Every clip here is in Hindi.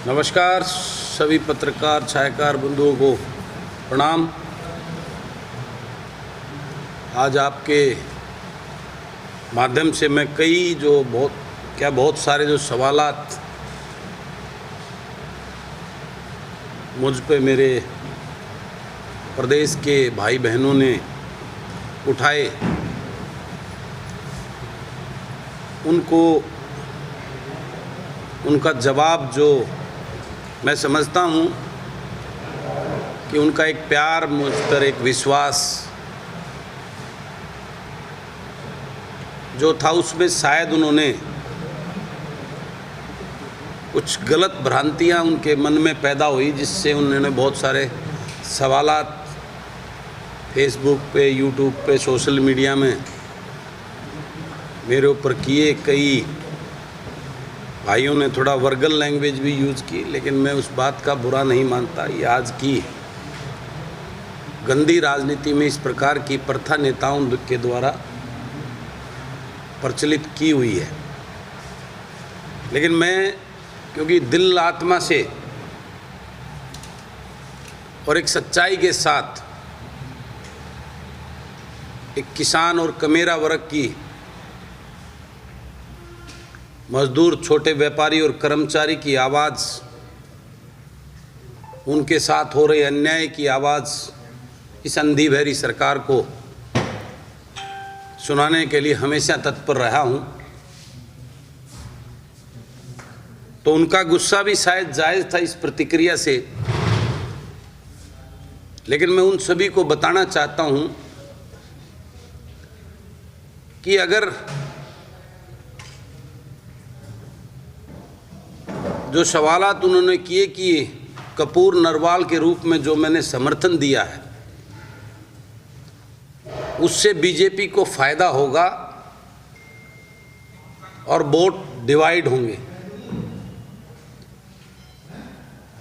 नमस्कार सभी पत्रकार छायाकार बंधुओं को प्रणाम। आज आपके माध्यम से मैं कई बहुत सारे जो सवालात मुझ पे मेरे प्रदेश के भाई बहनों ने उठाए, उनका जवाब जो मैं समझता हूँ कि उनका एक प्यार, मुझ पर एक विश्वास जो था, उसमें शायद उन्होंने कुछ गलत भ्रांतियाँ उनके मन में पैदा हुई, जिससे उन्होंने बहुत सारे सवालात फेसबुक पे, यूट्यूब पे, सोशल मीडिया में मेरे ऊपर किए। कई भाइयों ने थोड़ा वर्गल लैंग्वेज भी यूज़ की, लेकिन मैं उस बात का बुरा नहीं मानता। ये आज की गंदी राजनीति में इस प्रकार की प्रथा नेताओं के द्वारा प्रचलित की हुई है। लेकिन मैं, क्योंकि दिल आत्मा से और एक सच्चाई के साथ एक किसान और कमेरा वर्ग की, मजदूर, छोटे व्यापारी और कर्मचारी की आवाज़, उनके साथ हो रहे अन्याय की आवाज़ इस अंधी बहरी सरकार को सुनाने के लिए हमेशा तत्पर रहा हूं। तो उनका गुस्सा भी शायद जायज़ था इस प्रतिक्रिया से, लेकिन मैं उन सभी को बताना चाहता हूं कि अगर जो सवालात उन्होंने किए कि कपूर नरवाल के रूप में जो मैंने समर्थन दिया है, उससे बीजेपी को फायदा होगा और वोट डिवाइड होंगे,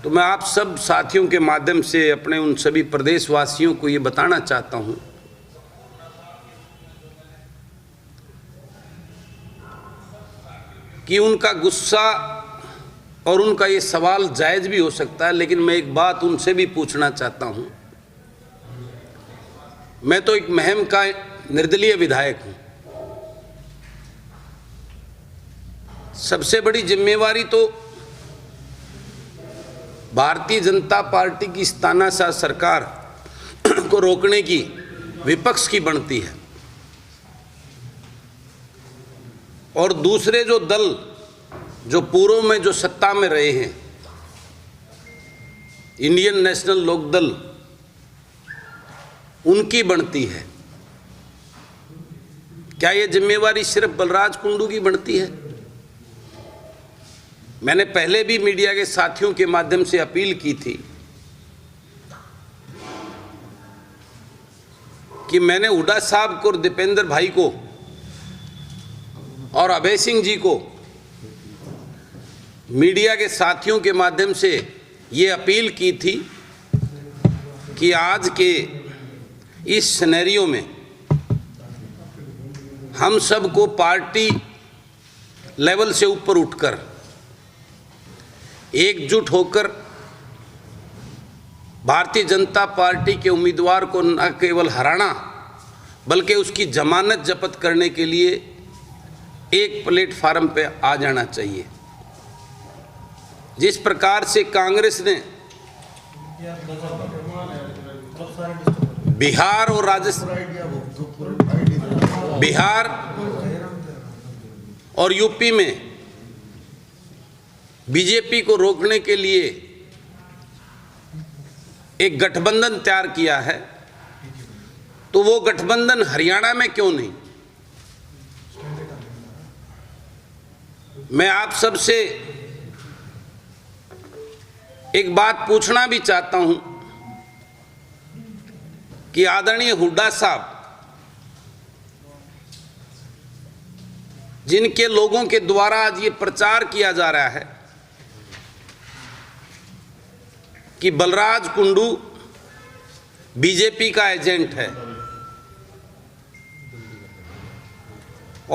तो मैं आप सब साथियों के माध्यम से अपने उन सभी प्रदेशवासियों को ये बताना चाहता हूं कि उनका गुस्सा और उनका ये सवाल जायज़ भी हो सकता है, लेकिन मैं एक बात उनसे भी पूछना चाहता हूं। मैं तो एक महम का निर्दलीय विधायक हूं। सबसे बड़ी जिम्मेवारी तो भारतीय जनता पार्टी की इस तानाशाह सरकार को रोकने की विपक्ष की बनती है, और दूसरे जो दल जो पूर्व में जो सत्ता में रहे हैं, इंडियन नेशनल लोकदल, उनकी बनती है। क्या ये जिम्मेवारी सिर्फ बलराज कुंडू की बनती है? मैंने पहले भी मीडिया के साथियों के माध्यम से अपील की थी कि मैंने हुड्डा साहब को, दीपेंद्र भाई को और अभय सिंह जी को मीडिया के साथियों के माध्यम से ये अपील की थी कि आज के इस सिनेरियो में हम सबको पार्टी लेवल से ऊपर उठकर एकजुट होकर भारतीय जनता पार्टी के उम्मीदवार को न केवल हराना बल्कि उसकी जमानत जब्त करने के लिए एक प्लेटफार्म पे आ जाना चाहिए। जिस प्रकार से कांग्रेस ने बिहार और यूपी में बीजेपी को रोकने के लिए एक गठबंधन तैयार किया है, तो वो गठबंधन हरियाणा में क्यों नहीं? मैं आप सबसे एक बात पूछना भी चाहता हूं कि आदरणीय हुड्डा साहब, जिनके लोगों के द्वारा आज ये प्रचार किया जा रहा है कि बलराज कुंडू बीजेपी का एजेंट है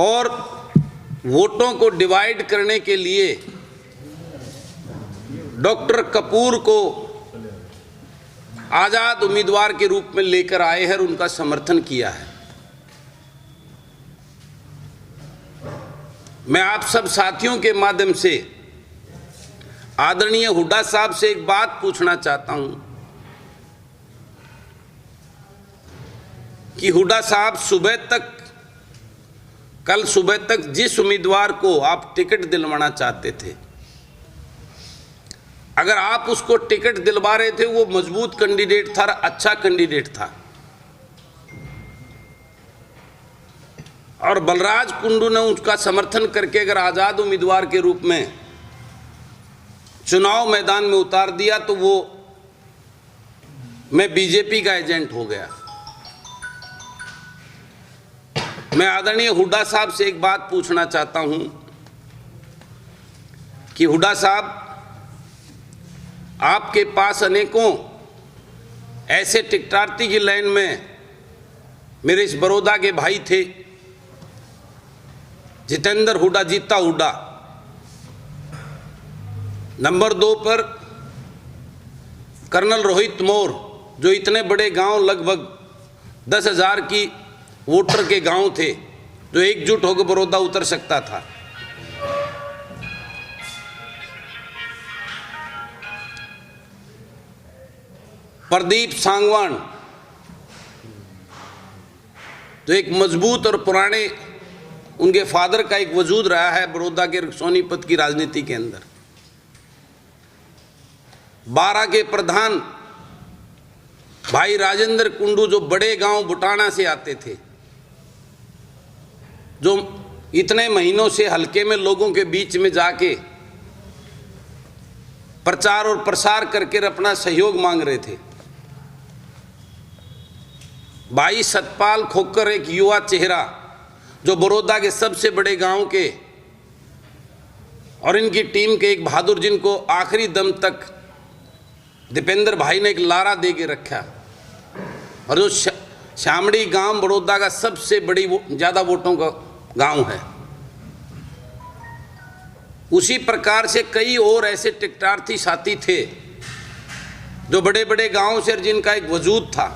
और वोटों को डिवाइड करने के लिए डॉक्टर कपूर को आजाद उम्मीदवार के रूप में लेकर आए हैं और उनका समर्थन किया है। मैं आप सब साथियों के माध्यम से आदरणीय हुड्डा साहब से एक बात पूछना चाहता हूं कि हुड्डा साहब कल सुबह तक जिस उम्मीदवार को आप टिकट दिलवाना चाहते थे, अगर आप उसको टिकट दिलवा रहे थे, वो मजबूत कैंडिडेट था, अच्छा कैंडिडेट था, और बलराज कुंडू ने उसका समर्थन करके अगर आजाद उम्मीदवार के रूप में चुनाव मैदान में उतार दिया, तो वो मैं बीजेपी का एजेंट हो गया। मैं आदरणीय हुड्डा साहब से एक बात पूछना चाहता हूं कि हुड्डा साहब, आपके पास अनेकों ऐसे टिकटार्थी की लाइन में मेरे इस बड़ौदा के भाई थे, जितेंद्र हुड्डा, जीता हुड्डा। नंबर 2 पर कर्नल रोहित मोर, जो इतने बड़े गांव, लगभग 10,000 की वोटर के गांव थे, जो एकजुट होकर बड़ौदा उतर सकता था। प्रदीप सांगवान, जो एक मजबूत और पुराने, उनके फादर का एक वजूद रहा है बड़ौदा के सोनीपत की राजनीति के अंदर। 12 के प्रधान भाई राजेंद्र कुंडू, जो बड़े गांव बुटाना से आते थे, जो इतने महीनों से हल्के में लोगों के बीच में जाके प्रचार और प्रसार करके अपना सहयोग मांग रहे थे। भाई सतपाल खोकर, एक युवा चेहरा, जो बड़ौदा के सबसे बड़े गांव के और इनकी टीम के एक बहादुर, जिनको आखिरी दम तक दीपेंद्र भाई ने एक लारा दे के रखा, और जो शामड़ी गांव बड़ौदा का सबसे बड़ी ज़्यादा वोटों का गांव है। उसी प्रकार से कई और ऐसे टिकटार्थी साथी थे, जो बड़े बड़े गांव से, जिनका एक वजूद था।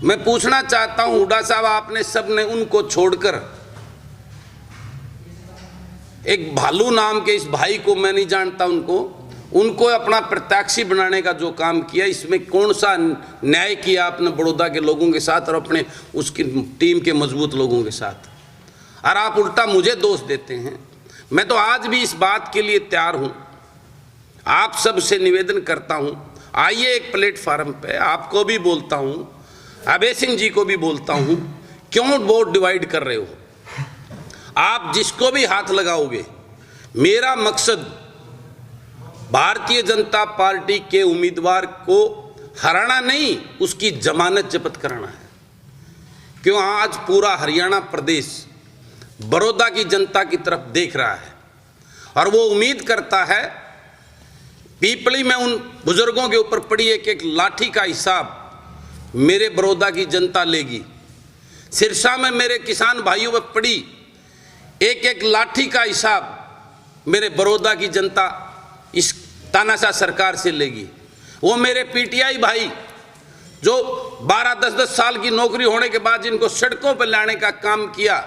मैं पूछना चाहता हूं हुड्डा साहब, आपने सबने उनको छोड़कर एक भालू नाम के इस भाई को, मैं नहीं जानता उनको अपना प्रत्याशी बनाने का जो काम किया, इसमें कौन सा न्याय किया आपने बड़ौदा के लोगों के साथ और अपने उसकी टीम के मजबूत लोगों के साथ? और आप उल्टा मुझे दोष देते हैं। मैं तो आज भी इस बात के लिए तैयार हूं, आप सब से निवेदन करता हूं, आइए एक प्लेटफार्म पे, आपको भी बोलता हूं, अभय सिंह जी को भी बोलता हूं, क्यों वोट डिवाइड कर रहे हो? आप जिसको भी हाथ लगाओगे, मेरा मकसद भारतीय जनता पार्टी के उम्मीदवार को हराना नहीं, उसकी जमानत जब्त कराना है। क्यों आज पूरा हरियाणा प्रदेश बड़ौदा की जनता की तरफ देख रहा है और वो उम्मीद करता है, पीपली में उन बुजुर्गों के ऊपर पड़ी एक लाठी का हिसाब मेरे बड़ौदा की जनता लेगी। सिरसा में मेरे किसान भाइयों पर पड़ी एक लाठी का हिसाब मेरे बड़ौदा की जनता इस तानाशाह सरकार से लेगी। वो मेरे पीटीआई भाई, जो 12-10 साल की नौकरी होने के बाद जिनको सड़कों पर लाने का काम किया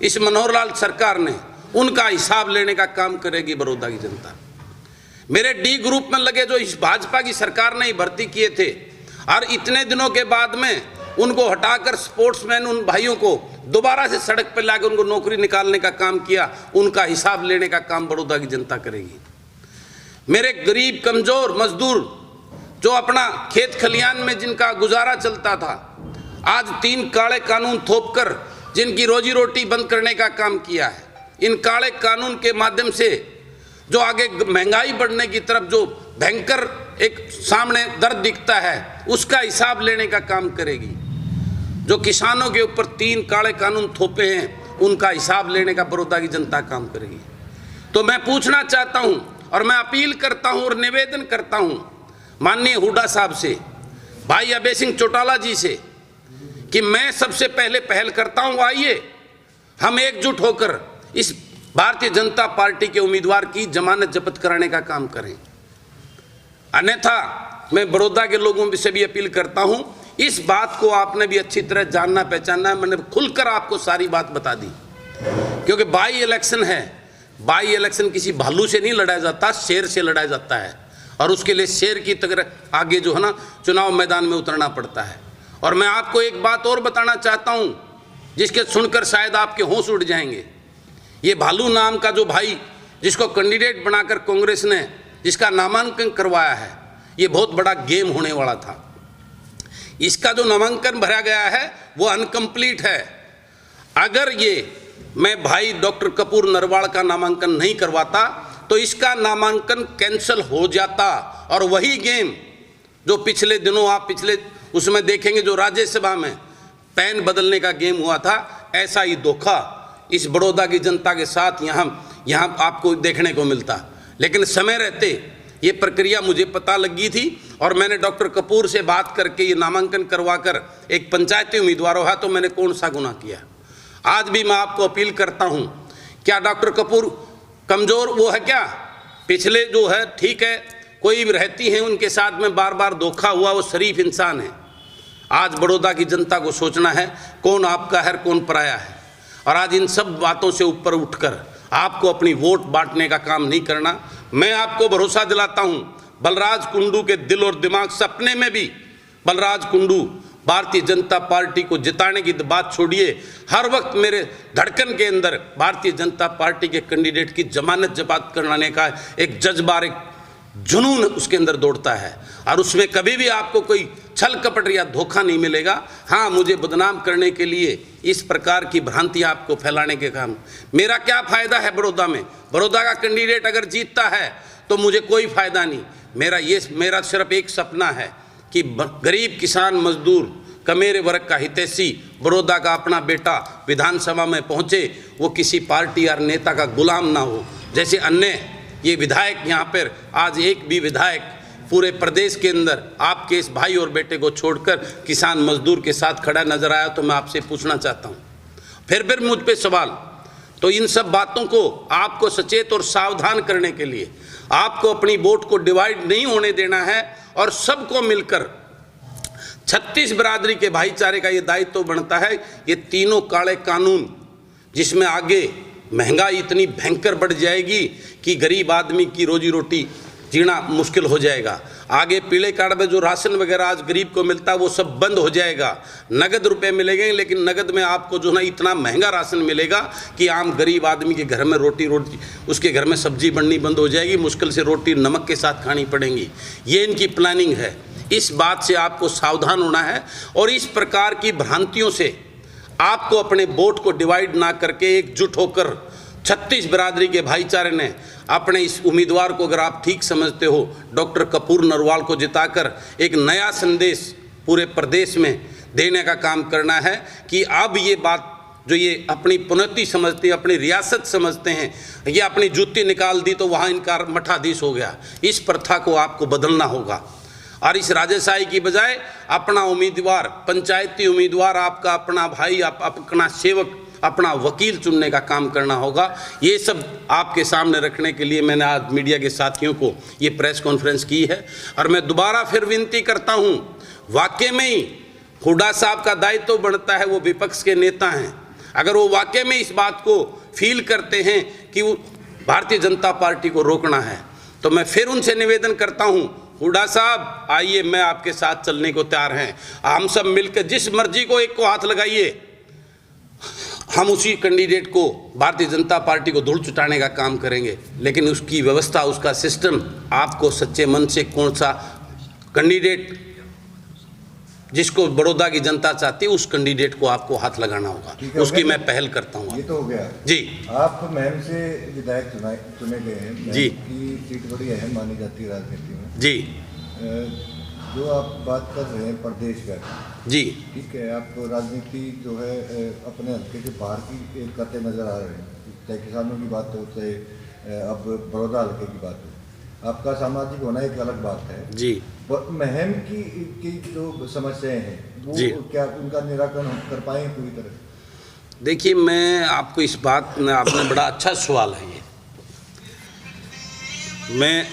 इस मनोहर लाल सरकार ने, उनका हिसाब लेने का काम करेगी बड़ौदा की जनता। मेरे डी ग्रुप में लगे, जो इस भाजपा की सरकार ने ही भर्ती किए थे, और इतने दिनों के बाद में उनको हटाकर स्पोर्ट्समैन उन भाइयों को दोबारा से सड़क पर लाकर उनको नौकरी निकालने का काम किया, उनका हिसाब लेने का काम बड़ौदा की जनता करेगी। मेरे गरीब कमजोर मजदूर, जो अपना खेत खलियान में जिनका गुजारा चलता था, आज 3 काले कानून थोपकर जिनकी रोजी रोटी बंद करने का काम किया है। इन काले कानून के माध्यम से जो आगे महंगाई बढ़ने की तरफ जो भयंकर एक सामने दर्द दिखता है, उसका हिसाब लेने का काम करेगी। जो किसानों के ऊपर 3 काले कानून थोपे हैं, उनका हिसाब लेने का बड़ौदा की जनता काम करेगी। तो मैं पूछना चाहता हूं और मैं अपील करता हूं और निवेदन करता हूं माननीय हुड्डा साहब से, भाई अभय सिंह चौटाला जी से, कि मैं सबसे पहले पहल करता हूं, आइए हम एकजुट होकर इस भारतीय जनता पार्टी के उम्मीदवार की जमानत जब्त कराने का काम करें। अन्यथा मैं बड़ौदा के लोगों से भी अपील करता हूं, इस बात को आपने भी अच्छी तरह जानना पहचानना है। मैंने खुलकर आपको सारी बात बता दी, क्योंकि बाई इलेक्शन है। बाई इलेक्शन किसी भालू से नहीं लड़ा जाता, शेर से लड़ा जाता है, और उसके लिए शेर की तरह आगे जो है ना चुनाव मैदान में उतरना पड़ता है। और मैं आपको एक बात और बताना चाहता हूं, जिसके सुनकर शायद आपके होश उड़ जाएंगे। ये भालू नाम का जो भाई, जिसको कैंडिडेट बनाकर कांग्रेस ने जिसका नामांकन करवाया है, ये बहुत बड़ा गेम होने वाला था। इसका जो नामांकन भरा गया है वो अनकंप्लीट है। अगर ये मैं भाई डॉक्टर कपूर नरवाल का नामांकन नहीं करवाता तो इसका नामांकन कैंसिल हो जाता, और वही गेम जो पिछले दिनों आप पिछले उसमें देखेंगे, जो राज्यसभा में पैन बदलने का गेम हुआ था, ऐसा ही धोखा इस बड़ौदा की जनता के साथ यहाँ आपको देखने को मिलता। लेकिन समय रहते ये प्रक्रिया मुझे पता लगी थी, और मैंने डॉक्टर कपूर से बात करके ये नामांकन करवाकर एक पंचायती उम्मीदवार हुआ, तो मैंने कौन सा गुनाह किया। आज भी मैं आपको अपील करता हूँ, क्या डॉक्टर कपूर कमज़ोर वो है क्या? पिछले जो है ठीक है, कोई भी रहती हैं उनके साथ में बार बार धोखा हुआ, वो शरीफ इंसान है। आज बड़ौदा की जनता को सोचना है कौन आपका है कौन पराया है, और आज इन सब बातों से ऊपर उठकर आपको अपनी वोट बांटने का काम नहीं करना। मैं आपको भरोसा दिलाता हूं, बलराज कुंडू के दिल और दिमाग, सपने में भी बलराज कुंडू भारतीय जनता पार्टी को जिताने की बात छोड़िए, हर वक्त मेरे धड़कन के अंदर भारतीय जनता पार्टी के कैंडिडेट की जमानत जब्त कराने का एक जज्बा, एक जुनून उसके अंदर दौड़ता है, और उसमें कभी भी आपको कोई छल कपट या धोखा नहीं मिलेगा। हाँ, मुझे बदनाम करने के लिए इस प्रकार की भ्रांति आपको फैलाने के काम, मेरा क्या फ़ायदा है बड़ौदा में? बड़ौदा का कैंडिडेट अगर जीतता है तो मुझे कोई फ़ायदा नहीं। मेरा सिर्फ एक सपना है कि गरीब किसान मजदूर कमेरे वर्ग का हितैषी बड़ौदा का अपना बेटा विधानसभा में पहुँचे, वो किसी पार्टी या नेता का गुलाम ना हो। जैसे अन्य ये विधायक यहाँ पर, आज एक भी विधायक पूरे प्रदेश के अंदर आपके इस भाई और बेटे को छोड़कर किसान मजदूर के साथ खड़ा नजर आया, तो मैं आपसे पूछना चाहता हूँ, फिर मुझ पे सवाल। तो इन सब बातों को आपको सचेत और सावधान करने के लिए आपको अपनी वोट को डिवाइड नहीं होने देना है, और सबको मिलकर 36 बिरादरी के भाईचारे का ये दायित्व तो बनता है। ये तीनों काले कानून, जिसमें आगे महंगाई इतनी भयंकर बढ़ जाएगी कि गरीब आदमी की रोजी रोटी जीना मुश्किल हो जाएगा। आगे पीले कार्ड में जो राशन वगैरह आज गरीब को मिलता है वो सब बंद हो जाएगा। नगद रुपए मिलेंगे, लेकिन नगद में आपको जो ना इतना महंगा राशन मिलेगा कि आम गरीब आदमी के घर में रोटी उसके घर में सब्जी बननी बंद हो जाएगी, मुश्किल से रोटी नमक के साथ खानी पड़ेंगी। ये इनकी प्लानिंग है। इस बात से आपको सावधान होना है, और इस प्रकार की भ्रांतियों से आपको अपने वोट को डिवाइड ना करके एकजुट होकर 36 बिरादरी के भाईचारे ने अपने इस उम्मीदवार को, अगर आप ठीक समझते हो, डॉक्टर कपूर नरवाल को जिताकर एक नया संदेश पूरे प्रदेश में देने का काम करना है कि अब ये बात जो ये अपनी पुनति समझते हैं, अपनी रियासत समझते हैं, ये अपनी जूती निकाल दी तो वहाँ इनका मठाधीश हो गया। इस प्रथा को आपको बदलना होगा, और इस राजेशाही की बजाय अपना उम्मीदवार, पंचायती उम्मीदवार, आपका अपना भाई, अपना सेवक, अपना वकील चुनने का काम करना होगा। ये सब आपके सामने रखने के लिए मैंने आज मीडिया के साथियों को ये प्रेस कॉन्फ्रेंस की है। और मैं दोबारा फिर विनती करता हूँ, वाकई में ही हुड्डा साहब का दायित्व तो बनता है, वो विपक्ष के नेता हैं, अगर वो वाकई में इस बात को फील करते हैं कि वो भारतीय जनता पार्टी को रोकना है, तो मैं फिर उनसे निवेदन करता हूँ, हुड्डा साहब आइए, मैं आपके साथ चलने को तैयार हैं। हम सब मिलकर जिस मर्जी को एक को हाथ लगाइए, हम उसी कैंडिडेट को, भारतीय जनता पार्टी को धूल चुटाने का काम करेंगे। लेकिन उसकी व्यवस्था, उसका सिस्टम, आपको सच्चे मन से कौन सा कैंडिडेट जिसको बड़ौदा की जनता चाहती है, उस कैंडिडेट को आपको हाथ लगाना होगा। उसकी मैं पहल करता हूँ। ये तो हो गया जी। आप महम से विधायक चुने गए हैं जी, की सीट बड़ी अहम मानी जाती है राजनीति में जी। जो आप बात कर रहे हैं प्रदेश का, जी ठीक है, आप राजनीति जो है अपने हल्के के बाहर की करते नजर आ रहे हैं, चाहे किसानों की बात हो, चाहे अब बड़ौदा हल्के की बात हो। आपका सामाजिक होना एक अलग बात है जी। महम की जो समस्याएं हैं वो क्या उनका निराकरण कर पाए पूरी तरह? देखिए, मैं आपको इस बात में, आपने बड़ा अच्छा सवाल है ये। मैं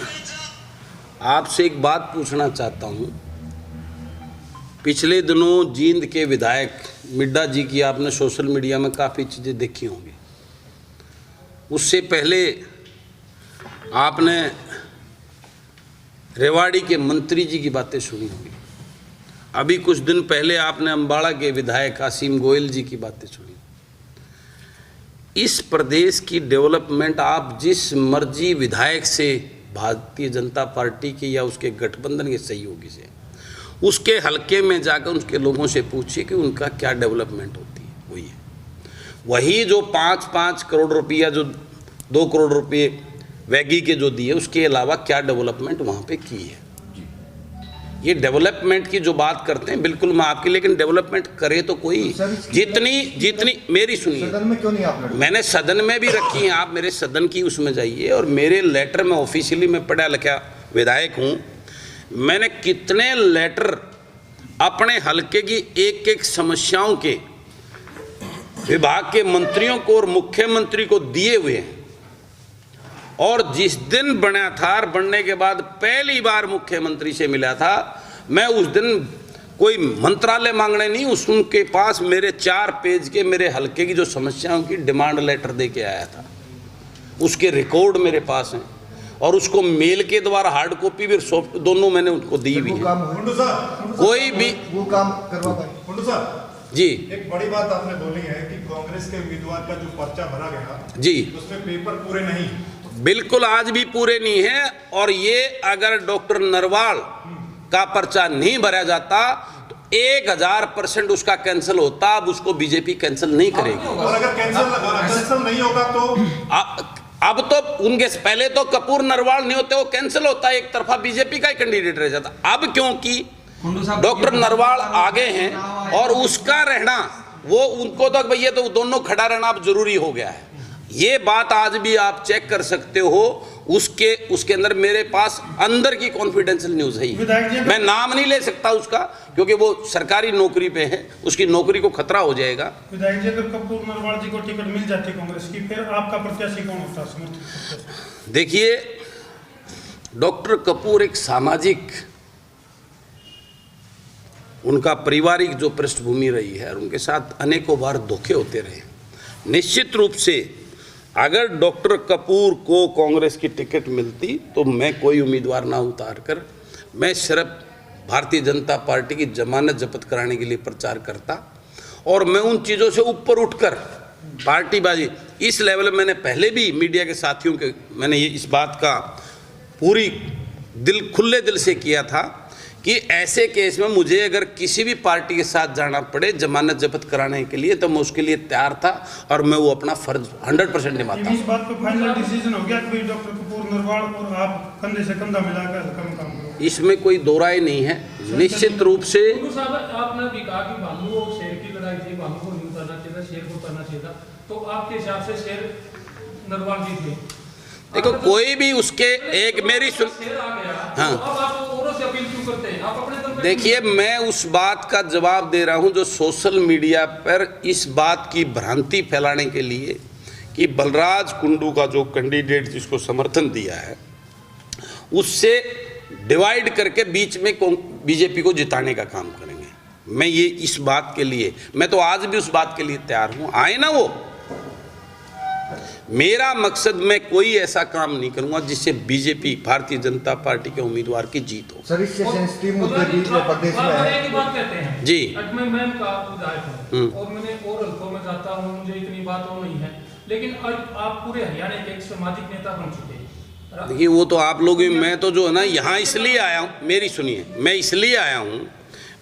आपसे एक बात पूछना चाहता हूँ। पिछले दिनों जींद के विधायक मिड्डा जी की आपने सोशल मीडिया में काफ़ी चीज़ें देखी होंगी। उससे पहले आपने रेवाड़ी के मंत्री जी की बातें सुनी होंगी। अभी कुछ दिन पहले आपने अम्बाड़ा के विधायक असीम गोयल जी की बातें सुनी। इस प्रदेश की डेवलपमेंट आप जिस मर्जी विधायक से, भारतीय जनता पार्टी के या उसके गठबंधन के सहयोगी से, उसके हलके में जाकर उसके लोगों से पूछिए कि उनका क्या डेवलपमेंट होती है। वही जो 5-5 करोड़ रुपया, जो 2 करोड़ रुपये वैगी के जो दिए, उसके अलावा क्या डेवलपमेंट वहाँ पे की है। ये डेवलपमेंट की जो बात करते हैं, बिल्कुल मैं आपकी, लेकिन डेवलपमेंट करे तो कोई, जितनी मेरी सुनिए, सदन में क्यों नहीं आप लड़े? मैंने सदन में भी रखी हैं। आप मेरे सदन की उसमें जाइए, और मेरे लेटर में ऑफिशियली, मैं पढ़ा लिखा विधायक हूँ, मैंने कितने लेटर अपने हलके की एक एक समस्याओं के विभाग के मंत्रियों को और मुख्यमंत्री को दिए हुए हैं। और जिस दिन बना था, बनने के बाद पहली बार मुख्यमंत्री से मिला था, मैं उस दिन कोई मंत्रालय मांगने नहीं, उनके पास मेरे 4 पेज के मेरे हलके की जो समस्याओं की डिमांड लेटर दे के आया था। उसके रिकॉर्ड मेरे पास हैं, और उसको मेल के द्वारा हार्ड कॉपी भी, सॉफ्ट, दोनों मैंने उनको दी हुई है। कोई भी वो काम करवा पाए जी। एक बड़ी बात आपने बोली है कि कांग्रेस के उम्मीदवार का जो पर्चा भरा गया जी, उसमें पेपर पूरे नहीं, बिल्कुल आज भी पूरे नहीं है। और ये अगर डॉक्टर नरवाल का पर्चा नहीं भरा जाता तो 1000% उसका कैंसिल होता। अब उसको बीजेपी कैंसिल नहीं करेगी। और अगर कैंसिल नहीं होगा तो अब तो उनके पहले तो कपूर नरवाल नहीं होते, वो कैंसिल होता, एक तरफा बीजेपी का ही कैंडिडेट रह जाता। अब क्योंकि डॉक्टर नरवाल आगे हैं और उसका रहना, वो उनको तो भैया तो दोनों खड़ा रहना अब जरूरी हो गया है। ये बात आज भी आप चेक कर सकते हो। उसके अंदर मेरे पास अंदर की कॉन्फिडेंशियल न्यूज है। मैं नाम नहीं ले सकता उसका, क्योंकि वो सरकारी नौकरी पे है, उसकी नौकरी को खतरा हो जाएगा। विधायक जी, अगर कपूर नरवाल जी को टिकट मिल जाती कांग्रेस की, फिर आपका प्रत्याशी कौन होता समर्थित? देखिए, डॉक्टर कपूर एक सामाजिक, उनका पारिवारिक जो पृष्ठभूमि रही है, और उनके साथ अनेकों बार धोखे होते रहे। निश्चित रूप से अगर डॉक्टर कपूर को कांग्रेस की टिकट मिलती तो मैं कोई उम्मीदवार ना उतार कर, मैं सिर्फ भारतीय जनता पार्टी की जमानत जब्त कराने के लिए प्रचार करता। और मैं उन चीज़ों से ऊपर उठकर पार्टीबाजी, इस लेवल में मैंने पहले भी मीडिया के साथियों के, मैंने ये इस बात का पूरी खुले दिल से किया था कि ऐसे केस में मुझे अगर किसी भी पार्टी के साथ जाना पड़े जमानत जब्त कराने के लिए, तो मैं उसके लिए तैयार था, और मैं वो अपना फर्ज 100% निभाता। इस बात पे फाइनल डिसीजन हो गया कि डॉक्टर कपूर नरवाल और आप कंधे से कंधा मिलाकर हल्का में काम करो? इसमें कोई दो राय नहीं है। निश्चित रूप से आपने भी कहा कि भालू और शेर की लड़ाई थी, भालू को नहीं उतारना चाहिए, शेर को उतारना चाहिए, तो आपके हिसाब से शेर नरवाल जी थे। देखो, कोई भी उसके एक मेरी सुन, हाँ, अब आप औरों से अपील क्यों करते हैं? आप अपने दम पे देखिए, मैं उस बात का जवाब दे रहा हूं जो सोशल मीडिया पर इस बात की भ्रांति फैलाने के लिए कि बलराज कुंडू का जो कैंडिडेट जिसको समर्थन दिया है, उससे डिवाइड करके बीच में बीजेपी को जिताने का काम करेंगे। मैं ये इस बात के लिए, मैं तो आज भी उस बात के लिए तैयार हूं, आए ना वो। मेरा मकसद, मैं कोई ऐसा काम नहीं करूंगा जिससे बीजेपी, भारतीय जनता पार्टी के उम्मीदवार की जीत हो। सर, इससे सेंसिटिव मुद्दे बीच में प्रदेश में है। की बात कहते हैं जी। मैं मैम का विधायक हूं और मैंने और हल्कों में जाता हूं, मुझे इतनी बात वो नहीं है, लेकिन अब आप पूरे हरियाणा के एक सामाजिक नेता बन चुके हैं। देखिए, वो तो आप लोग, मैं तो जो है ना यहाँ इसलिए आया हूँ, मेरी सुनिए, मैं इसलिए आया हूँ,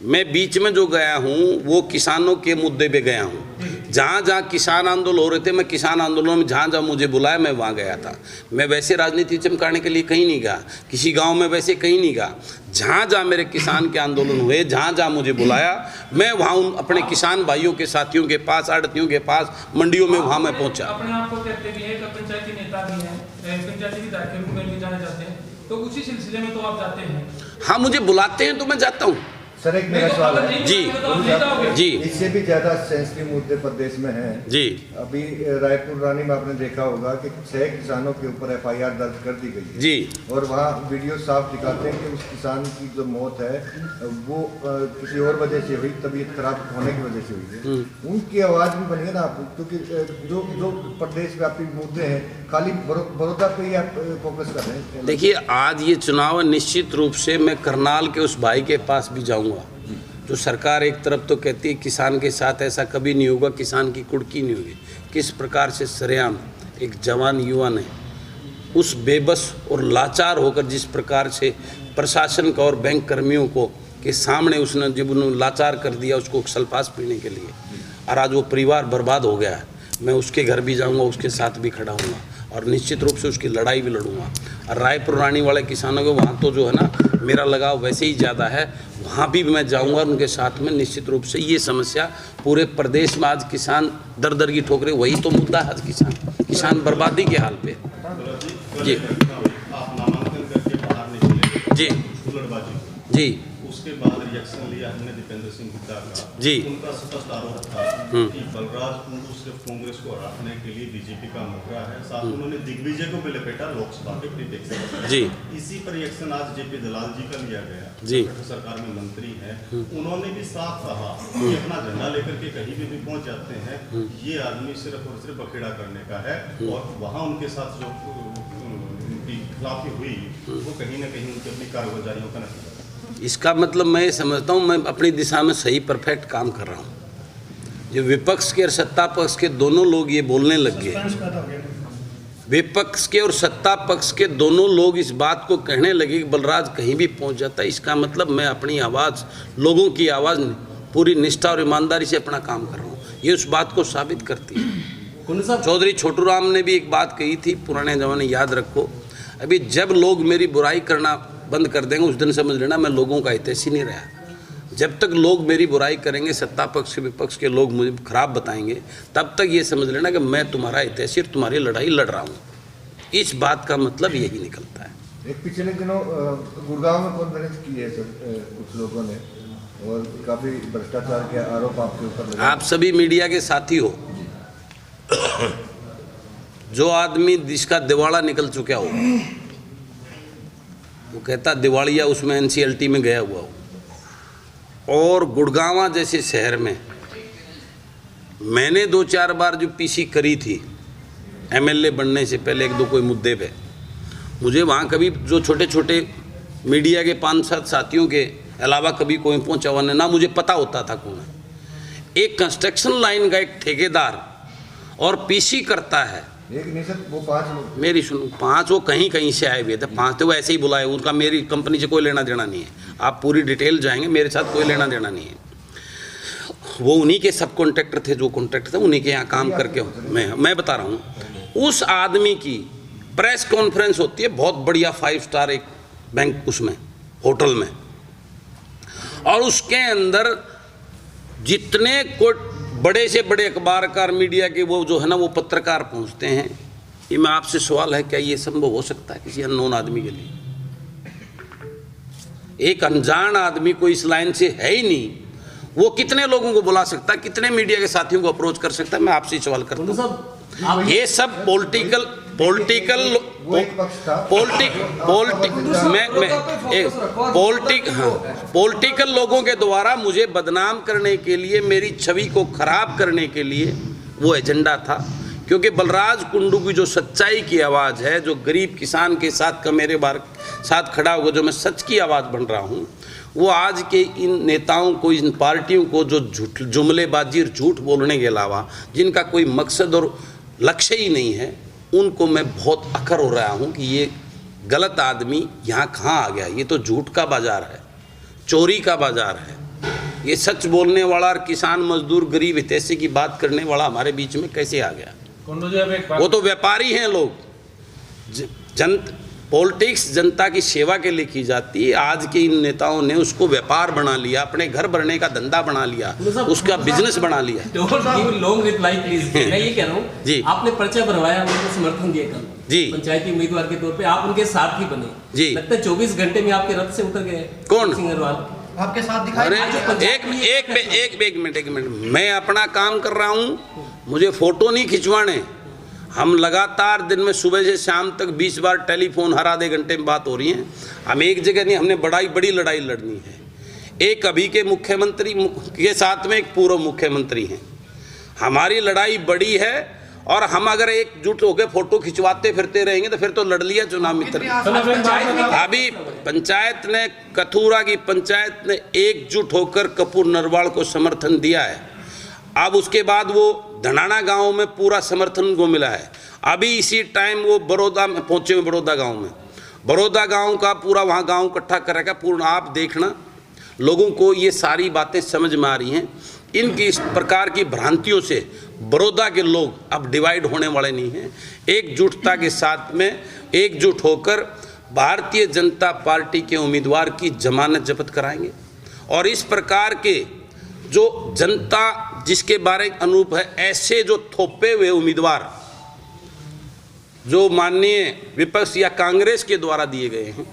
मैं बीच में जो गया हूँ वो किसानों के मुद्दे पे गया हूँ। जहाँ जहाँ किसान आंदोलन हो रहे थे, मैं किसान आंदोलन में जहाँ जहाँ मुझे बुलाया मैं वहाँ गया था। मैं वैसे राजनीति चमकाने के लिए कहीं नहीं गया, किसी गांव में वैसे कहीं नहीं गया। जहाँ जहाँ मेरे किसान के आंदोलन हुए, जहाँ जहाँ मुझे बुलाया, मैं वहाँ उन अपने किसान भाइयों के, साथियों के पास, आड़तियों के पास, मंडियों में, वहाँ मैं पहुँचा। अपने आप को कहते भी हैं, पंचायती नेता भी हैं, पंचायती विधायक के रूप में भी जाने जाते हैं, तो उसी सिलसिले में तो आप जाते हैं। हाँ, मुझे बुलाते हैं तो मैं जाता हूँ। सर एक मेरा सवाल है जी जी इससे भी ज्यादा सेंसिटिव मुद्दे प्रदेश में हैं। जी अभी रायपुर रानी में आपने देखा होगा कि 6 किसानों के ऊपर FIR दर्ज कर दी गई है जी और वहाँ वीडियो साफ दिखाते हैं कि उस किसान की जो मौत है वो किसी और वजह से हुई, तबीयत खराब होने की वजह से हुई है। उनकी आवाज़ भी बनी है ना आप, क्योंकि जो प्रदेश व्यापी मुद्दे हैं खाली बड़ौदा पे ही आप फोकस कर रहे हैं। देखिए, आज ये चुनाव है, निश्चित रूप से मैं करनाल के उस भाई के पास भी जाऊंगा जो सरकार एक तरफ तो कहती है किसान के साथ ऐसा कभी नहीं होगा, किसान की कुड़की नहीं होगी, किस प्रकार से सरेआम एक जवान युवा ने उस बेबस और लाचार होकर जिस प्रकार से प्रशासन का और बैंक कर्मियों को के सामने उसने जब उन्होंने लाचार कर दिया उसको सल्फास पीने के लिए, और आज वो परिवार बर्बाद हो गया है। मैं उसके घर भी जाऊंगा, उसके साथ भी खड़ा हूँगा और निश्चित रूप से उसकी लड़ाई भी लड़ूंगा। और रायपुर रानी वाले किसानों को वहाँ तो जो है ना मेरा लगाव वैसे ही ज़्यादा है, वहाँ भी मैं जाऊँगा उनके साथ में। निश्चित रूप से ये समस्या पूरे प्रदेश में आज किसान दर दर की ठोकरे, वही तो मुद्दा है आज किसान बर्बादी के हाल पे। जी आप नामांकन करके बाहर निकले जी हुल्लड़बाजी जी उसके बाद रिएक्शन लिया हमने दीपेंद्र सिंह हुड्डा का। जी उनका स्पष्ट आरोप था कि बलराज कुंडू सिर्फ कांग्रेस को हराने के लिए बीजेपी का मुखरा है, साथ उन्होंने दिग्विजय को भी लपेटा लोकसभा के परिप्रेक्ष्य में। जी इसी पर रिएक्शन आज जेपी दलाल जी का लिया गया, जी सरकार में मंत्री है, उन्होंने भी साफ कहा कि अपना झंडा लेकर के कहीं भी पहुंच जाते हैं, ये आदमी सिर्फ और सिर्फ बखेड़ा करने का है। और वहाँ उनके साथ जो उनकी खिलाफी हुई वो कहीं ना कहीं उनकी अपनी कारगुजारियों का नतीजा। इसका मतलब मैं ये समझता हूँ मैं अपनी दिशा में सही परफेक्ट काम कर रहा हूँ। जो विपक्ष के और सत्ता पक्ष के दोनों लोग ये बोलने लग गए, विपक्ष के और सत्ता पक्ष के दोनों लोग इस बात को कहने लगे कि बलराज कहीं भी पहुंच जाता है, इसका मतलब मैं अपनी आवाज़, लोगों की आवाज़ पूरी निष्ठा और ईमानदारी से अपना काम कर रहा हूँ। ये उस बात को साबित करती है। चौधरी छोटू राम ने भी एक बात कही थी पुराने ज़माने, याद रखो, अभी जब लोग मेरी बुराई करना बंद कर देंगे उस दिन समझ लेना मैं लोगों का हितैषी नहीं रहा। जब तक लोग मेरी बुराई करेंगे, सत्ता पक्ष के विपक्ष के लोग मुझे खराब बताएंगे, तब तक ये समझ लेना कि मैं तुम्हारा हितैषी और तुम्हारी लड़ाई लड़ रहा हूँ। इस बात का मतलब यही निकलता है। एक पिछले दिनों गुड़गांव में कॉन्फ्रेंस की है सर कुछ लोगों ने, और काफ़ी भ्रष्टाचार के आरोप आपके ऊपर लगे। आप सभी मीडिया के साथी हो, जो आदमी जिसका दिवाला निकल चुका हो वो कहता दिवालिया उसमें NCLT में गया हुआ हो। और गुड़गांव जैसे शहर में मैंने 2-4 बार जो PC करी थी MLA बनने से पहले, 1-2 कोई मुद्दे पे, मुझे वहाँ कभी जो छोटे छोटे मीडिया के 5-7 साथियों के अलावा कभी कोई पहुँचा हुआ नहीं, ना मुझे पता होता था कौन है। एक कंस्ट्रक्शन लाइन का एक ठेकेदार और PC करता है, एक नहीं सर वो 5 लोग, मेरी सुनो, 5 वो कहीं कहीं से आए हुए थे, 5 तो वो ऐसे ही बुलाए, उनका मेरी कंपनी से कोई लेना देना नहीं है। आप पूरी डिटेल जाएंगे, मेरे साथ कोई लेना देना नहीं है। वो उन्हीं के सब कॉन्ट्रैक्टर थे, जो कॉन्ट्रैक्टर थे उन्हीं के यहाँ काम करके मैं बता रहा हूँ। उस आदमी की प्रेस कॉन्फ्रेंस होती है, बहुत बढ़िया 5 स्टार एक बैंक उसमें होटल में, और उसके अंदर जितने को बड़े से बड़े अखबार का मीडिया के वो जो है ना वो पत्रकार पहुंचते हैं। ये मैं आपसे सवाल है, क्या ये संभव हो सकता है किसी अननोन आदमी के लिए? एक अनजान आदमी कोई इस लाइन से है ही नहीं, वो कितने लोगों को बुला सकता है, कितने मीडिया के साथियों को अप्रोच कर सकता है? मैं आपसे सवाल करता हूँ। ये सब पॉलिटिकल पॉलिटिकल लोगों के द्वारा मुझे बदनाम करने के लिए, मेरी छवि को खराब करने के लिए वो एजेंडा था। क्योंकि बलराज कुंडू की जो सच्चाई की आवाज़ है, जो गरीब किसान के साथ का मेरे बार साथ खड़ा हुआ, जो मैं सच की आवाज़ बन रहा हूँ, वो आज के इन नेताओं को, इन पार्टियों को जो जुमलेबाजी और झूठ बोलने के अलावा जिनका कोई मकसद और लक्ष्य ही नहीं है, उनको मैं बहुत अखर हो रहा हूँ कि ये गलत आदमी यहाँ कहाँ आ गया। ये तो झूठ का बाज़ार है, चोरी का बाज़ार है। ये सच बोलने वाला और किसान मजदूर गरीब हितैषी की बात करने वाला हमारे बीच में कैसे आ गया? वो तो व्यापारी हैं लोग। पॉलिटिक्स जनता की सेवा के लिए की जाती है। आज के इन नेताओं ने उसको व्यापार बना लिया, अपने घर भरने का धंधा बना लिया, उसका बिजनेस बना लिया। Long reply please. मैं ये कह रहा हूँ जी, आपने पर्चा भरवाया, उनको समर्थन दिया कल जी, पंचायती उम्मीदवार के तौर पे आप उनके सारथी बने जी। लगता है 24 घंटे में आपके रथ से उतर गए। कौन? सिंह अग्रवाल आपके साथ दिखाई अरे दिए। एक मिनट, मैं अपना काम कर रहा हूँ, मुझे फोटो नहीं खिंचवाने। हम लगातार दिन में सुबह से शाम तक 20 बार टेलीफोन हर आधे घंटे में बात हो रही है। हम एक जगह नहीं, हमने बड़ी लड़ाई लड़नी है। एक अभी के मुख्यमंत्री के साथ में एक पूर्व मुख्यमंत्री हैं। हमारी लड़ाई बड़ी है और हम अगर एकजुट होकर फोटो खिंचवाते फिरते रहेंगे तो फिर तो लड़ लिया चुनाव मित्र। अभी पंचायत ने, कथूरा की पंचायत ने एकजुट होकर कपूर नरवाल को समर्थन दिया है। अब उसके बाद वो धनाना गांव में पूरा समर्थन को मिला है। अभी इसी टाइम वो बड़ौदा में पहुंचे हुए, बड़ौदा गांव में, बड़ौदा गांव का पूरा वहाँ गांव इकट्ठा करेगा पूर्ण। आप देखना, लोगों को ये सारी बातें समझ में आ रही हैं। इनकी इस प्रकार की भ्रांतियों से बड़ौदा के लोग अब डिवाइड होने वाले नहीं हैं। एकजुटता के साथ में एकजुट होकर भारतीय जनता पार्टी के उम्मीदवार की जमानत जब्त कराएंगे। और इस प्रकार के जो जनता जिसके बारे में अनुरूप है, ऐसे जो थोपे हुए उम्मीदवार जो माननीय विपक्ष या कांग्रेस के द्वारा दिए गए हैं,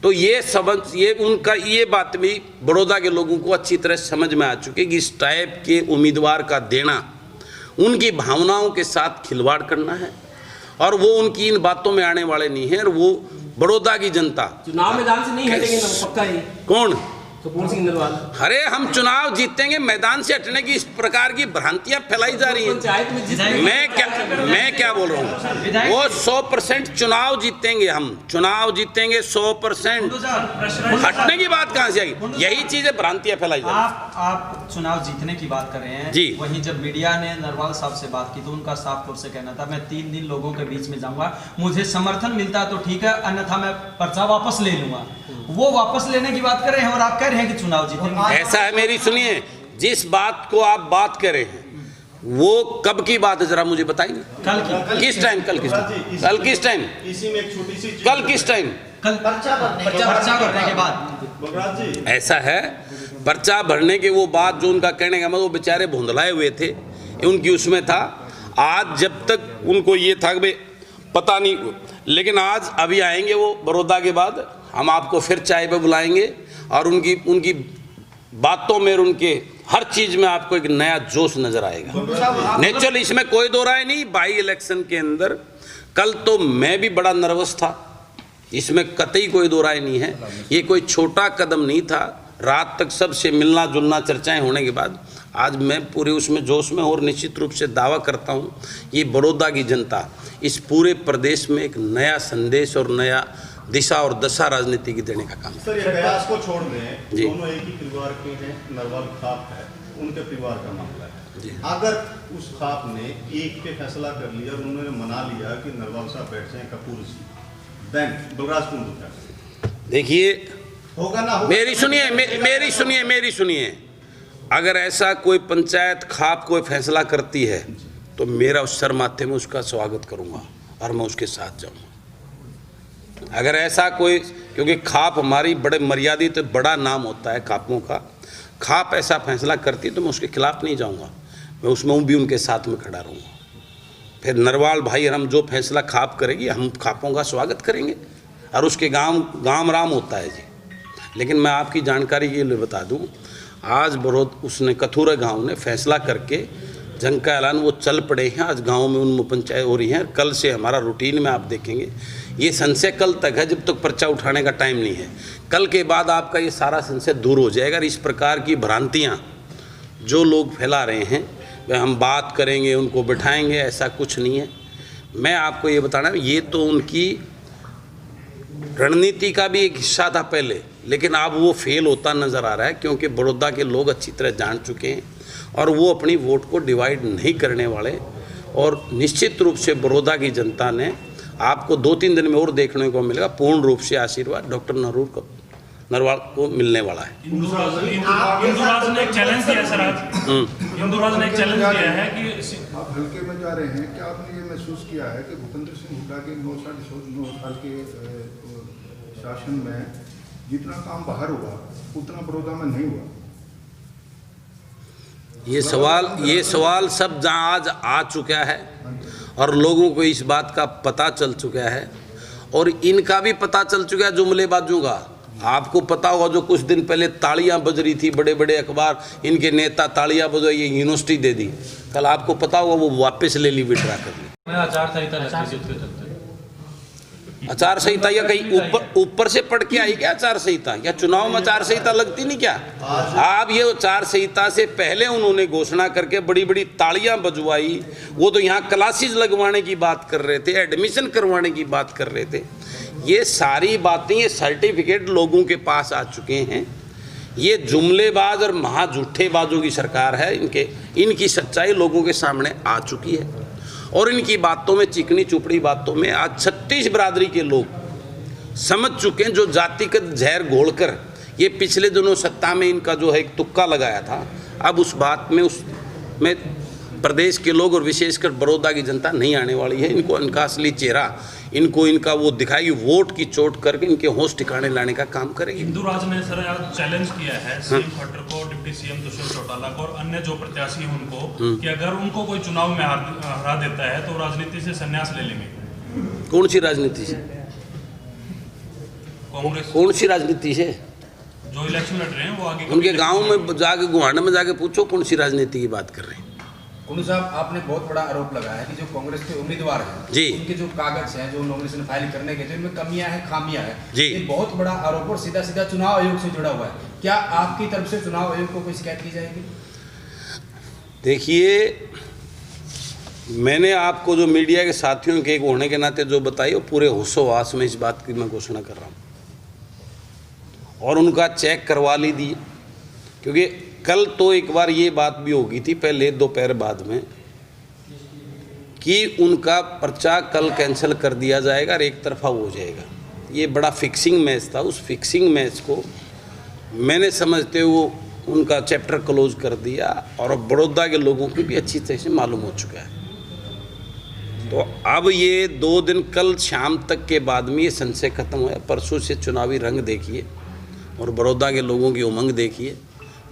तो ये बात भी बड़ौदा के लोगों को अच्छी तरह समझ में आ चुकी है कि इस टाइप के उम्मीदवार का देना उनकी भावनाओं के साथ खिलवाड़ करना है और वो उनकी इन बातों में आने वाले नहीं है। और वो बड़ौदा की जनता चुनाव मैदान से नहीं हटेंगे ना, पक्का ही। कौन? कपूर सिंह नरवाल। अरे हम चुनाव जीतेंगे, मैदान से हटने की इस प्रकार की भ्रांतियां फैलाई जा रही हैं। मैं क्या बोल रहा हूँ, वो 100% चुनाव जीतेंगे, हम चुनाव जीतेंगे 100%। हटने की बात कहाँ से आएगी? यही चीजें भ्रांतियां फैलाई जा रही हैं। आप चुनाव जीतने की बात कर रहे हैं जी। वहीं जब मीडिया ने नरवाल साहब से बात की तो उनका साफ तौर से कहना था, मैं 3 दिन लोगों के बीच में जाऊंगा, मुझे समर्थन मिलता तो ठीक है, अन्यथा मैं पर्चा वापस ले लूंगा। वो वापस लेने की बात कर रहे हैं और आप कह रहे हैं कि चुनाव जीतेंगे। ऐसा है, मेरी सुनिए, जिस बात को आप बात कर रहे हैं वो कब की बात है जरा मुझे बताएंगे? कल किस टाइम? कल किस टाइम? इसी में एक छोटी सी कल किस टाइम? कल पर्चा भरने के बाद। बलराज जी, ऐसा है, पर्चा भरने के वो बात जो उनका कहने का मतलब, वो बेचारे भुंदलाए हुए थे, उनकी उसमें था। आज जब तक उनको ये था कि भाई पता नहीं, लेकिन आज अभी आएंगे वो बड़ौदा के बाद, हम आपको फिर चाय पे बुलाएंगे और उनकी बातों में, उनके हर चीज में आपको एक नया जोश नजर आएगा। नेचुरली इसमें कोई दो राय नहीं। बाई इलेक्शन के अंदर कल तो मैं भी बड़ा नर्वस था, इसमें कतई कोई दो राय नहीं है। ये कोई छोटा कदम नहीं था। रात तक सबसे मिलना जुलना, चर्चाएं होने के बाद आज मैं पूरे उसमें जोश में, और निश्चित रूप से दावा करता हूँ ये बड़ौदा की जनता इस पूरे प्रदेश में एक नया संदेश और नया दिशा और दशा राजनीति की देने का काम है। सर, ये प्रयास को छोड़ दें, जी। दोनों एक ही परिवार के हैं, नरवाल खाप है, उनके परिवार का मामला है। अगर उस खाप ने एक पे फैसला कर लिया और उन्होंने मना लिया कि नरवाल साहब बैठ जाएं कपूर जी, देन बलराज कुंडू क्या? देखिए, होगा ना होगा? मेरी सुनिए, अगर ऐसा कोई पंचायत खाप कोई फैसला करती है तो मेरा उस सर माथे में उसका स्वागत करूंगा और मैं उसके साथ जाऊंगा। अगर ऐसा कोई, क्योंकि खाप हमारी बड़े मर्यादित बड़ा नाम होता है खापों का, खाप ऐसा फैसला करती है तो मैं उसके खिलाफ नहीं जाऊंगा, मैं उसमें भी उनके साथ में खड़ा रहूँगा। फिर नरवाल भाई हम जो फैसला खाप करेगी हम खापों का स्वागत करेंगे और उसके गाम राम होता है जी। लेकिन मैं आपकी जानकारी के लिए बता दूं, आज उसने कथूरा गांव ने फैसला करके जंग का ऐलान वो चल पड़े हैं। आज गांव में उन पंचायत हो रही हैं। कल से हमारा रूटीन में आप देखेंगे, ये संशय कल तक है जब तक पर्चा उठाने का टाइम नहीं है। कल के बाद आपका ये सारा संशय दूर हो जाएगा। इस प्रकार की भ्रांतियाँ जो लोग फैला रहे हैं, वह हम बात करेंगे उनको बिठाएंगे, ऐसा कुछ नहीं है। मैं आपको ये बताना, ये तो उनकी रणनीति का भी एक हिस्सा था पहले, लेकिन अब वो फेल होता नज़र आ रहा है, क्योंकि बड़ौदा के लोग अच्छी तरह जान चुके हैं और वो अपनी वोट को डिवाइड नहीं करने वाले। और निश्चित रूप से बड़ौदा की जनता ने, आपको 2-3 दिन में और देखने को मिलेगा, पूर्ण रूप से आशीर्वाद डॉक्टर नरवाल को मिलने वाला है। हिंदुराज ने एक चैलेंज दिया सर, आज हिंदुराज ने एक चैलेंज दिया है कि आप हल्के में जा रहे हैं, क्या आपने ये महसूस किया है कि भूपेंद्र सिंह हुड्डा के 9 साल के शासन में जितना काम बाहर हुआ उतना बड़ौदा में नहीं हुआ? ये सवाल सब जहाँ आज आ चुका है और लोगों को इस बात का पता चल चुका है और इनका भी पता चल चुका है जुमलेबाजों का आपको पता होगा जो कुछ दिन पहले तालियां बज रही थी, बड़े बड़े अखबार इनके नेता तालियां बजाई, ये यूनिवर्सिटी दे दी, कल आपको पता होगा वो वापस ले ली, विड्रा कर ली। आचार संहिता लगती है, आचार संहिता या कहीं ऊपर से पढ़ के आई क्या आचार संहिता? या चुनाव में आचार संहिता लगती नहीं क्या? आप ये आचार संहिता से पहले उन्होंने घोषणा करके बड़ी बड़ी तालियां बजवाई। वो तो यहाँ क्लासेस लगवाने की बात कर रहे थे, एडमिशन करवाने की बात कर रहे थे। ये सारी बातें, ये सर्टिफिकेट लोगों के पास आ चुके हैं। ये जुमलेबाज और महा झूठेबाजों की सरकार है। इनकी सच्चाई लोगों के सामने आ चुकी है और इनकी बातों में, चिकनी चुपड़ी बातों में आज 36 बरादरी के लोग समझ चुके हैं। जो जातिगत जहर घोलकर ये पिछले दिनों सत्ता में इनका जो है एक तुक्का लगाया था, अब उस बात में उसमें प्रदेश के लोग और विशेषकर बड़ौदा की जनता नहीं आने वाली है। इनको इनका असली चेहरा, इनको इनका वो दिखाएगी, वोट की चोट करके इनके होश ठिकाने लाने का काम करेगी। हिंदू राज ने सर चैलेंज किया है सीएम खट्टर को, डिप्टी सीएम दुष्यंत चौटाला को और अन्य जो प्रत्याशी हैं उनको कि अगर उनको कोई चुनाव में हरा देता है तो राजनीति से संन्यास ले लेंगे। कौन सी राजनीति से? कांग्रेस कौन सी राजनीति से? जो इलेक्शन लड़ रहे हैं वो आगे उनके गाँव में जाके, गुहाना में जाके पूछो कौन सी राजनीति की बात कर रहे हैं। कुल्लू साहब, आपने बहुत बड़ा आरोप लगाया है कि जो कांग्रेस के उम्मीदवार हैं जी, उनके जो कागज हैं, जो नॉमिनेशन फाइल करने के, जो इनमें कमियां हैं, खामियां हैं जी, ये बहुत बड़ा आरोप और सीधा सीधा चुनाव आयोग से जुड़ा हुआ है। क्या आपकी तरफ से चुनाव आयोग को कोई शिकायत की जाएगी? देखिए, मैंने आपको जो मीडिया के साथियों के एक होने के नाते जो बताई, वो पूरे होशोवास में इस बात की मैं घोषणा कर रहा हूँ और उनका चेक करवा लीजिए। क्योंकि कल तो एक बार ये बात भी हो गई थी पहले दोपहर बाद में कि उनका पर्चा कल कैंसिल कर दिया जाएगा और एक तरफा हो जाएगा। ये बड़ा फिक्सिंग मैच था। उस फिक्सिंग मैच को मैंने समझते हुए उनका चैप्टर क्लोज कर दिया और अब बड़ौदा के लोगों को भी अच्छी तरह से मालूम हो चुका है। तो अब ये 2 दिन, कल शाम तक के बाद में ये संशय खत्म हुआ। परसों से चुनावी रंग देखिए और बड़ौदा के लोगों की उमंग देखिए।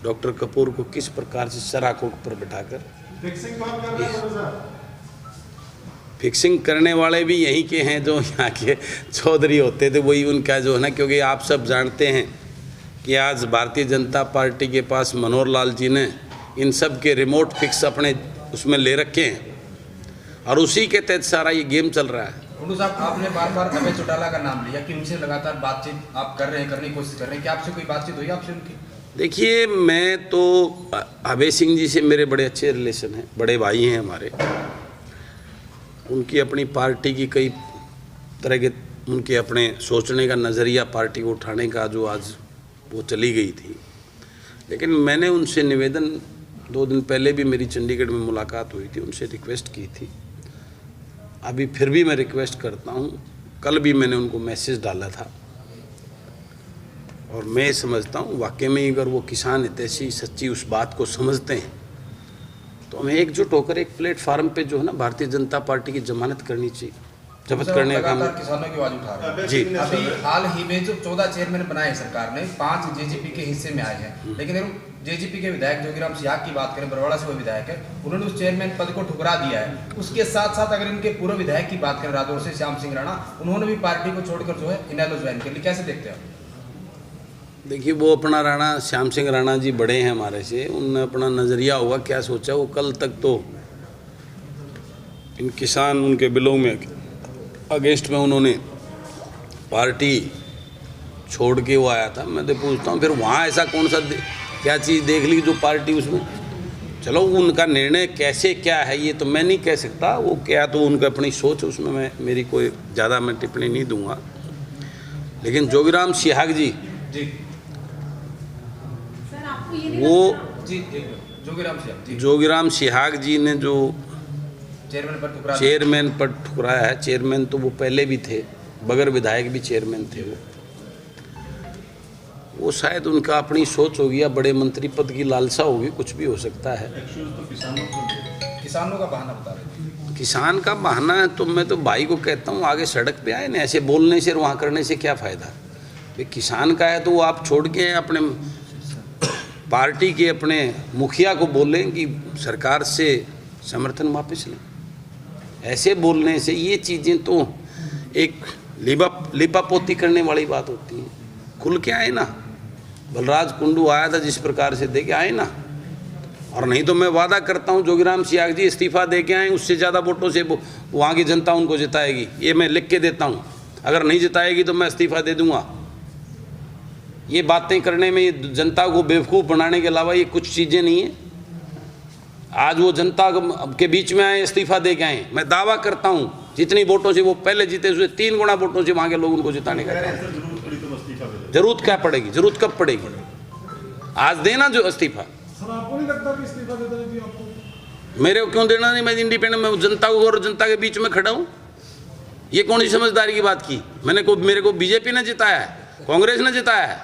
डॉक्टर कपूर को किस प्रकार से सराकोट पर बिठाकर फिक्सिंग करने वाले भी यहीं के हैं जो यहाँ के चौधरी होते थे, वही उनका जो है ना। क्योंकि आप सब जानते हैं कि आज भारतीय जनता पार्टी के पास मनोहर लाल जी ने इन सब के रिमोट फिक्स अपने उसमें ले रखे हैं और उसी के तहत सारा ये गेम चल रहा है। कुल्लू साहब, आपने बार बार अभय चौटाला का नाम लिया कि उनसे लगातार बातचीत आप कर रहे हैं, करने की कोशिश कर रहे हैं। क्या आपसे कोई बातचीत हुई आपसे उनकी? देखिए, मैं तो अभय सिंह जी से मेरे बड़े अच्छे रिलेशन हैं, बड़े भाई हैं हमारे। उनकी अपनी पार्टी की कई तरह के उनके अपने सोचने का नज़रिया, पार्टी को उठाने का जो आज वो चली गई थी। लेकिन मैंने उनसे निवेदन, 2 दिन पहले भी मेरी चंडीगढ़ में मुलाकात हुई थी, उनसे रिक्वेस्ट की थी। अभी फिर भी मैं रिक्वेस्ट करता हूँ। कल भी मैंने उनको मैसेज डाला था और मैं समझता हूँ वाकई में अगर वो किसान हितैषी सच्ची उस बात को समझते हैं तो हमें एकजुट होकर एक प्लेटफार्म पे जो है ना भारतीय जनता पार्टी की जमानत करनी चाहिए, जब्त करने का काम। किसानों की आवाज उठा रहे हैं जी। अभी हाल ही में जो 14 चेयरमैन बनाए सरकार ने, 5 जेजेपी के हिस्से में आए हैं। लेकिन जेजेपी के विधायक जोगीराम सिहाग की बात करें, बरवाड़ा से वो विधायक है, उन्होंने उस चेयरमैन पद को ठुकरा दिया है। उसके साथ साथ अगर इनके पूर्व विधायक की बात करें, रादौर से श्याम सिंह राणा, उन्होंने भी पार्टी को छोड़कर जो है इनेलो ज्वाइन कर ली। कैसे देखते हैं? देखिए, वो अपना राणा, श्याम सिंह राणा जी बड़े हैं हमारे से, उनने अपना नज़रिया होगा क्या सोचा। वो कल तक तो इन किसान उनके बिलों में अगेंस्ट में उन्होंने पार्टी छोड़ के वो आया था। मैं तो पूछता हूँ फिर वहाँ ऐसा कौन सा क्या चीज़ देख ली जो पार्टी उसमें, चलो उनका निर्णय कैसे क्या है ये तो मैं नहीं कह सकता। वो क्या तो उनका अपनी सोच, उसमें मैं मेरी कोई ज़्यादा मैं टिप्पणी नहीं दूंगा। लेकिन जोगीराम सिहाग जी वो जोगीराम सिहाग जी ने जो चेयरमैन पर ठुकराया है, चेयरमैन तो वो पहले भी थे, बगैर विधायक भी चेयरमैन थे वो शायद उनका अपनी सोच होगी या बड़े मंत्री पद की लालसा होगी, कुछ भी हो सकता है। किसानों का बहाना बता रहे, किसान का बहाना है तो मैं तो भाई को कहता हूँ आगे सड़क पे आए ना, ऐसे बोलने से वहाँ करने से क्या फ़ायदा। किसान का है तो वो आप छोड़ के अपने पार्टी के अपने मुखिया को बोलें कि सरकार से समर्थन वापस लें। ऐसे बोलने से ये चीज़ें तो एक लिपापोती करने वाली बात होती है। खुल के आए ना। बलराज कुंडू आया था जिस प्रकार से दे के आए ना, और नहीं तो मैं वादा करता हूँ जोगीराम सियाग जी इस्तीफा दे के आए, उससे ज़्यादा वोटों से वहाँ की जनता उनको जिताएगी, ये मैं लिख के देता हूँ। अगर नहीं जिताएगी तो मैं इस्तीफा दे दूँगा। ये बातें करने में, ये जनता को बेवकूफ़ बनाने के अलावा ये कुछ चीज़ें नहीं है। आज वो जनता के बीच में आए, इस्तीफा दे के आए। मैं दावा करता हूँ जितनी वोटों से वो पहले जीते उससे 3 गुना वोटों से वहाँ के लोग उनको जिताने का। जरूरत क्या पड़ेगी, जरूरत कब पड़ेगी? आज देना जो इस्तीफा। सर आपको नहीं लगता कि इस्तीफा दे देनी थी आपको? मेरे को क्यों देना नहीं? मैं इंडिपेंडेंट, मैं जनता को और जनता के बीच में खड़ा हूँ। ये कौन सी समझदारी की बात की? मेरे को बीजेपी ने जिताया है, कांग्रेस ने जिताया है,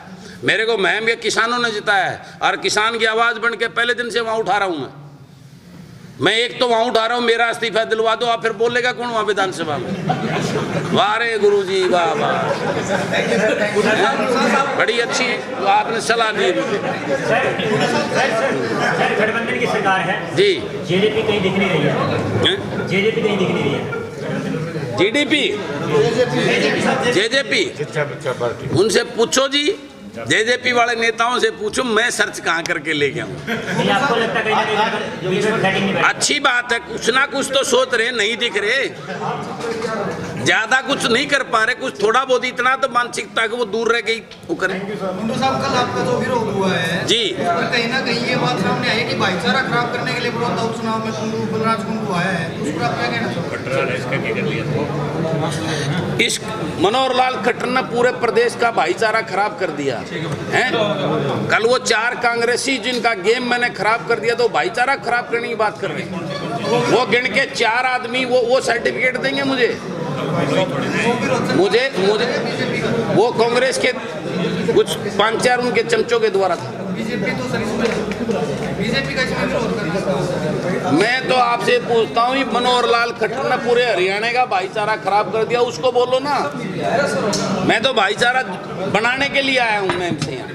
मेरे को महम या किसानों ने जिताया है, और किसान की आवाज़ बन के पहले दिन से वहाँ उठा रहा हूँ मैं एक तो वहाँ उठा रहा हूँ, मेरा इस्तीफा दिलवा दो, आप फिर बोलेगा कौन वहाँ विधानसभा में? वाह रे गुरु जी, वाह वाह, बड़ी अच्छी आपने सलाह दी मुझे। गठबंधन की सरकार है जी, जेजेपी कहीं दिख नहीं रही है, जेजेपी कहीं दिख नहीं रही है। जीडीपी, जेजेपी, उनसे पूछो जी, जेजेपी वाले नेताओं से पूछो, मैं सर्च कहाँ करके लेके आऊँ। आपको लगता है अच्छी बात है, कुछ ना कुछ तो सोच रहे, नहीं दिख रहे, ज्यादा कुछ नहीं कर पा रहे, कुछ थोड़ा बहुत इतना तो मानसिकता कि वो दूर रह गई वो करें। मुंडू साहब, कल आपका जो विरोध हुआ है जी, कहीं ना कहीं ये बात सामने आई है कि भाईचारा खराब करने के लिए बड़ौदा उपचुनाव में बलराज कुंडू आया है, तो उस पर आप क्या कहना चाहोगे? इस मनोहर लाल खट्टर ने पूरे प्रदेश का भाईचारा खराब कर दिया है। कल वो 4 कांग्रेसी जिनका गेम मैंने खराब कर दिया, तो भाईचारा खराब करने की बात कर रहे हैं। वो गिन के 4 आदमी वो सर्टिफिकेट देंगे मुझे वो कांग्रेस के कुछ 5-4 उनके चमचों के द्वारा था। बीजेपी का इसमें विरोध करना। मैं तो आपसे पूछता हूँ, मनोहर लाल खट्टर ने पूरे हरियाणा का भाईचारा खराब कर दिया, उसको बोलो ना। मैं तो भाईचारा बनाने के लिए आया हूँ मैं इनसे यहाँ।